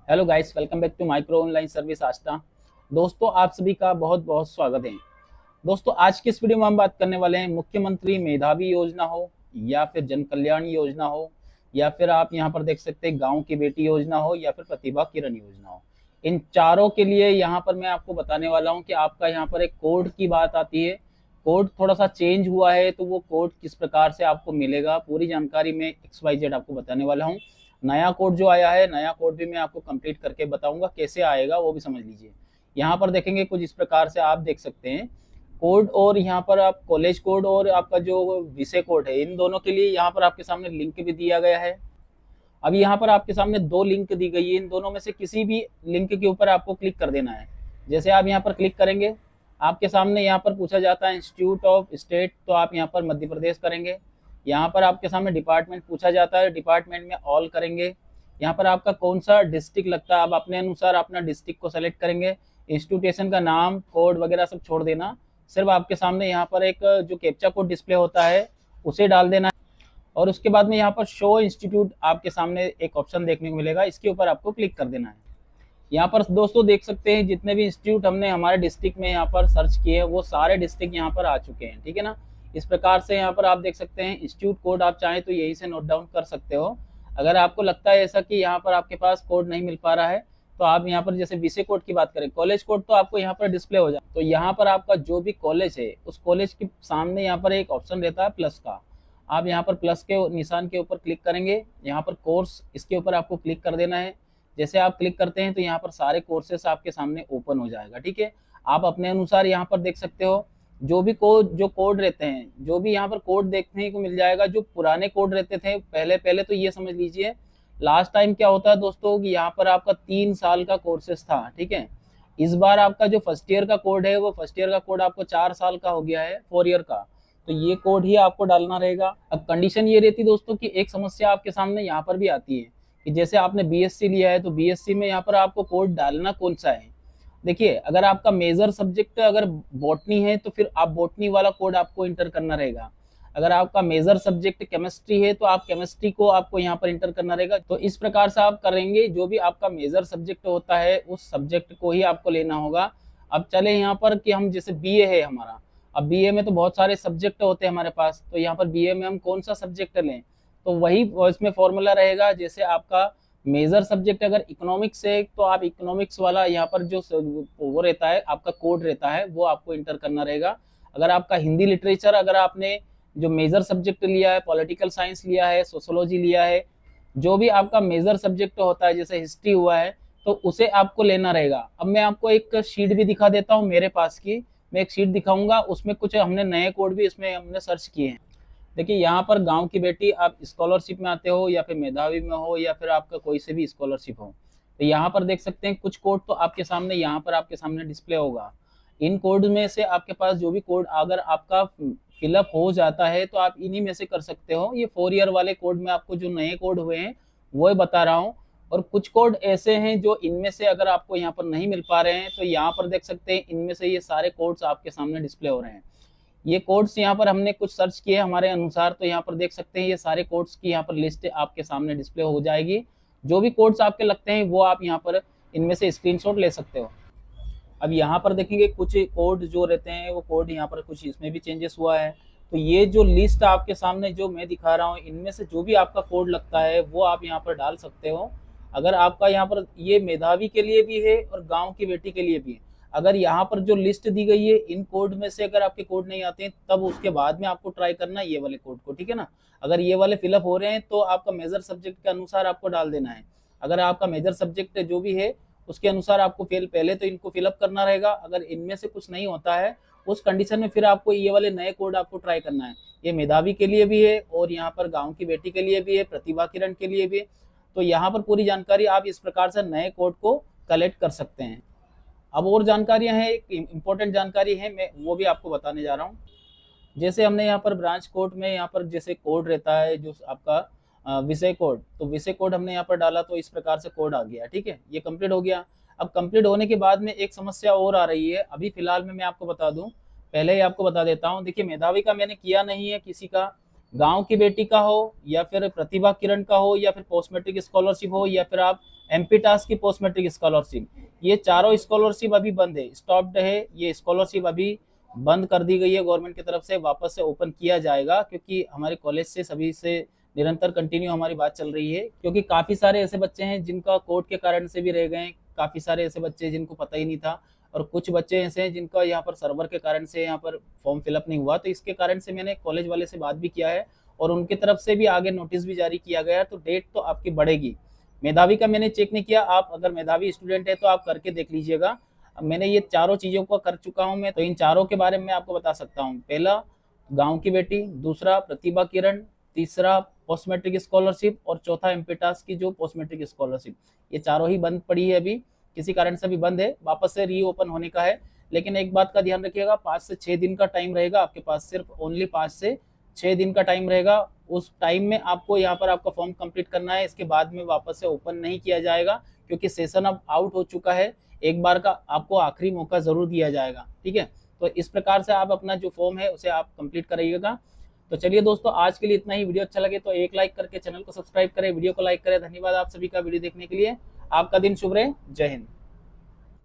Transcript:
Hello guys, welcome back to micro online service Aastha. दोस्तों, आप सभी का बहुत बहुत स्वागत है। दोस्तों, आज की इस वीडियो में हम बात करने वाले हैं मुख्यमंत्री मेधावी योजना हो या फिर जन कल्याण योजना हो या फिर आप यहाँ पर देख सकते हैं गांव की बेटी योजना हो या फिर प्रतिभा किरण योजना हो। इन चारों के लिए यहाँ पर मैं आपको बताने वाला हूँ कि आपका यहाँ पर एक कोड की बात आती है। कोड थोड़ा सा चेंज हुआ है, तो वो कोड किस प्रकार से आपको मिलेगा, पूरी जानकारी मैं XYZ आपको बताने वाला हूँ। नया कोड जो आया है, नया कोड भी मैं आपको कंप्लीट करके बताऊंगा कैसे आएगा, वो भी समझ लीजिए। यहाँ पर देखेंगे कुछ इस प्रकार से आप देख सकते हैं कोड, और यहाँ पर आप कॉलेज कोड और आपका जो विषय कोड है, इन दोनों के लिए यहाँ पर आपके सामने लिंक भी दिया गया है। अभी यहाँ पर आपके सामने दो लिंक दी गई है, इन दोनों में से किसी भी लिंक के ऊपर आपको क्लिक कर देना है। जैसे आप यहाँ पर क्लिक करेंगे, आपके सामने यहाँ पर पूछा जाता है इंस्टीट्यूट ऑफ स्टेट, तो आप यहाँ पर मध्य प्रदेश करेंगे। यहाँ पर आपके सामने डिपार्टमेंट पूछा जाता है, डिपार्टमेंट में ऑल करेंगे। यहाँ पर आपका कौन सा डिस्ट्रिक्ट लगता है, आप अपने अनुसार अपना डिस्ट्रिक्ट को सेलेक्ट करेंगे। इंस्टीट्यूशन का नाम, कोड वगैरह सब छोड़ देना, सिर्फ आपके सामने यहाँ पर एक जो कैप्चा कोड डिस्प्ले होता है उसे डाल देना है। और उसके बाद में यहाँ पर शो इंस्टीट्यूट आपके सामने एक ऑप्शन देखने को मिलेगा, इसके ऊपर आपको क्लिक कर देना है। यहाँ पर दोस्तों देख सकते हैं जितने भी इंस्टीट्यूट हमने हमारे डिस्ट्रिक्ट में यहाँ पर सर्च किए हैं वो सारे डिस्ट्रिक्ट यहाँ पर आ चुके हैं, ठीक है ना। इस प्रकार से यहाँ पर आप देख सकते हैं इंस्टीट्यूट कोड, आप चाहें तो यहीं से नोट डाउन कर सकते हो। अगर आपको लगता है ऐसा कि यहाँ पर आपके पास कोड नहीं मिल पा रहा है, तो आप यहाँ पर जैसे विषय कोड की बात करें, कॉलेज कोड तो आपको यहाँ पर डिस्प्ले हो जाए। तो यहाँ पर आपका जो भी कॉलेज है उस कॉलेज के सामने यहाँ पर एक ऑप्शन रहता है प्लस का, आप यहाँ पर प्लस के निशान के ऊपर क्लिक करेंगे। यहाँ पर कोर्स, इसके ऊपर आपको क्लिक कर देना है। जैसे आप क्लिक करते हैं तो यहाँ पर सारे कोर्सेस आपके सामने ओपन हो जाएगा, ठीक है। आप अपने अनुसार यहाँ पर देख सकते हो जो भी कोड रहते हैं, जो भी यहाँ पर कोड देखने को मिल जाएगा। जो पुराने कोड रहते थे पहले पहले, तो ये समझ लीजिए लास्ट टाइम क्या होता है दोस्तों कि यहाँ पर आपका 3 साल का कोर्सेस था, ठीक है। इस बार आपका जो फर्स्ट ईयर का कोड है वो फर्स्ट ईयर का कोड आपको 4 साल का हो गया है, 4 ईयर का। तो ये कोड ही आपको डालना रहेगा। अब कंडीशन ये रहती है दोस्तों कि एक समस्या आपके सामने यहाँ पर भी आती है कि जैसे आपने बीएससी लिया है, तो बीएससी में यहाँ पर आपको कोड डालना कौन सा है। देखिए, अगर आपका मेजर सब्जेक्ट अगर बॉटनी है तो फिर आप बॉटनी वाला कोड आपको इंटर करना रहेगा। अगर आपका मेजर सब्जेक्ट केमिस्ट्री है तो आप केमिस्ट्री को आपको यहाँ पर इंटर करना रहेगा। तो इस प्रकार से आप करेंगे, जो भी आपका मेजर सब्जेक्ट होता है उस सब्जेक्ट को ही आपको लेना होगा। अब चले यहाँ पर कि हम जैसे बीए है हमारा, अब बीए में तो बहुत सारे सब्जेक्ट होते हैं हमारे पास, तो यहाँ पर बीए में हम कौन सा सब्जेक्ट लें, तो वही इसमें फॉर्मूला रहेगा। जैसे आपका मेजर सब्जेक्ट अगर इकोनॉमिक्स है तो आप इकोनॉमिक्स वाला यहाँ पर जो वो रहता है आपका कोड रहता है वो आपको इंटर करना रहेगा। अगर आपका हिंदी लिटरेचर, अगर आपने जो मेजर सब्जेक्ट लिया है, पॉलिटिकल साइंस लिया है, सोशोलॉजी लिया है, जो भी आपका मेजर सब्जेक्ट होता है, जैसे हिस्ट्री हुआ है, तो उसे आपको लेना रहेगा। अब मैं आपको एक शीट भी दिखा देता हूँ मेरे पास की, मैं एक शीट दिखाऊंगा, उसमें कुछ हमने नए कोड भी इसमें हमने सर्च किए हैं। देखिए, यहाँ पर गांव की बेटी, आप स्कॉलरशिप में आते हो या फिर मेधावी में हो या फिर आपका कोई से भी स्कॉलरशिप हो, तो यहाँ पर देख सकते हैं कुछ कोड तो आपके सामने यहाँ पर आपके सामने डिस्प्ले होगा। इन कोड में से आपके पास जो भी कोड अगर आपका फिलअप हो जाता है तो आप इन्हीं में से कर सकते हो। ये 4 ईयर वाले कोड में आपको जो नए कोड हुए हैं वो बता रहा हूँ। और कुछ कोड ऐसे हैं जो इनमें से अगर आपको यहाँ पर नहीं मिल पा रहे हैं, तो यहाँ पर देख सकते हैं इनमें से ये सारे कोड्स आपके सामने डिस्प्ले हो रहे हैं। ये कोड्स यहाँ पर हमने कुछ सर्च किए हमारे अनुसार, तो यहाँ पर देख सकते हैं ये सारे कोड्स की यहाँ पर लिस्ट आपके सामने डिस्प्ले हो जाएगी। जो भी कोड्स आपके लगते हैं वो आप यहाँ पर इनमें से स्क्रीनशॉट ले सकते हो। अब यहाँ पर देखेंगे कुछ कोड जो रहते हैं वो कोड यहाँ पर कुछ इसमें भी चेंजेस हुआ है। तो ये जो लिस्ट आपके सामने जो मैं दिखा रहा हूँ, इनमें से जो भी आपका कोड लगता है वो आप यहाँ पर डाल सकते हो। अगर आपका यहाँ पर ये मेधावी के लिए भी है और गांव की बेटी के लिए भी है। अगर यहाँ पर जो लिस्ट दी गई है इन कोड में से अगर आपके कोड नहीं आते हैं, तब उसके बाद में आपको ट्राई करना है ये वाले कोड को, ठीक है ना। अगर ये वाले फिलअप हो रहे हैं तो आपका मेजर सब्जेक्ट के अनुसार आपको डाल देना है। अगर आपका मेजर सब्जेक्ट जो भी है उसके अनुसार आपको पहले तो इनको फिलअप करना रहेगा। अगर इनमें से कुछ नहीं होता है उस कंडीशन में फिर आपको ये वाले नए कोड आपको ट्राई करना है। ये मेधावी के लिए भी है और यहाँ पर गांव की बेटी के लिए भी है, प्रतिभा किरण के लिए भी है। तो यहाँ पर पूरी जानकारी आप इस प्रकार से नए कोड को कलेक्ट कर सकते हैं। अब और जानकारियां हैं, एक इम्पोर्टेंट जानकारी है, मैं वो भी आपको बताने जा रहा हूँ। जैसे हमने यहाँ पर ब्रांच कोड में यहाँ पर जैसे कोड रहता है जो आपका विषय कोड, तो विषय कोड हमने यहाँ पर डाला तो इस प्रकार से कोड आ गया, ठीक है। ये कंप्लीट हो गया। अब कंप्लीट होने के बाद में एक समस्या और आ रही है, अभी फिलहाल में मैं आपको बता दूं, पहले ही आपको बता देता हूं। देखिए, मेधावी का मैंने किया नहीं है किसी का, गांव की बेटी का हो या फिर प्रतिभा किरण का हो या फिर पोस्ट मैट्रिक स्कॉलरशिप हो या फिर आप एमपी टास्क की पोस्ट मैट्रिक स्कॉलरशिप, ये चारों स्कॉलरशिप अभी बंद है, स्टॉप्ड है। ये स्कॉलरशिप अभी बंद कर दी गई है गवर्नमेंट की तरफ से, वापस से ओपन किया जाएगा क्योंकि हमारे कॉलेज से सभी से निरंतर कंटिन्यू हमारी बात चल रही है। क्योंकि काफी सारे ऐसे बच्चे हैं जिनका कोर्ट के कारण से भी रह गए, काफी सारे ऐसे बच्चे जिनको पता ही नहीं था, और कुछ बच्चे ऐसे हैं जिनका यहाँ पर सर्वर के कारण से यहाँ पर फॉर्म फिलअप नहीं हुआ। तो इसके कारण से मैंने कॉलेज वाले से बात भी किया है और उनकी तरफ से भी आगे नोटिस भी जारी किया गया है। तो डेट तो आपकी बढ़ेगी। मेधावी का मैंने चेक नहीं किया, आप अगर मेधावी स्टूडेंट है तो आप करके देख लीजिएगा। अब मैंने ये चारों चीजों को कर चुका हूँ मैं, तो इन चारों के बारे में आपको बता सकता हूँ। पहला गांव की बेटी, दूसरा प्रतिभा किरण, तीसरा पोस्ट मैट्रिक स्कॉलरशिप और चौथा एमपीटास की जो पोस्ट मैट्रिक स्कॉलरशिप, ये चारों ही बंद पड़ी है अभी, किसी कारण से भी बंद है, वापस से रीओपन होने का है। लेकिन एक बात का ध्यान रखिएगा, 5 से 6 दिन का टाइम रहेगा आपके पास, सिर्फ ओनली 5 से 6 दिन का टाइम रहेगा। उस टाइम में आपको यहाँ पर आपका फॉर्म कंप्लीट करना है, इसके बाद में वापस से ओपन नहीं किया जाएगा क्योंकि सेशन अब आउट हो चुका है। एक बार का आपको आखिरी मौका जरूर दिया जाएगा, ठीक है। तो इस प्रकार से आप अपना जो फॉर्म है उसे आप कंप्लीट कराइएगा। तो चलिए दोस्तों, आज के लिए इतना ही। वीडियो अच्छा लगे तो एक लाइक करके चैनल को सब्सक्राइब करें, वीडियो को लाइक करें। धन्यवाद आप सभी का वीडियो देखने के लिए। आपका दिन शुभ रहे। जय हिंद।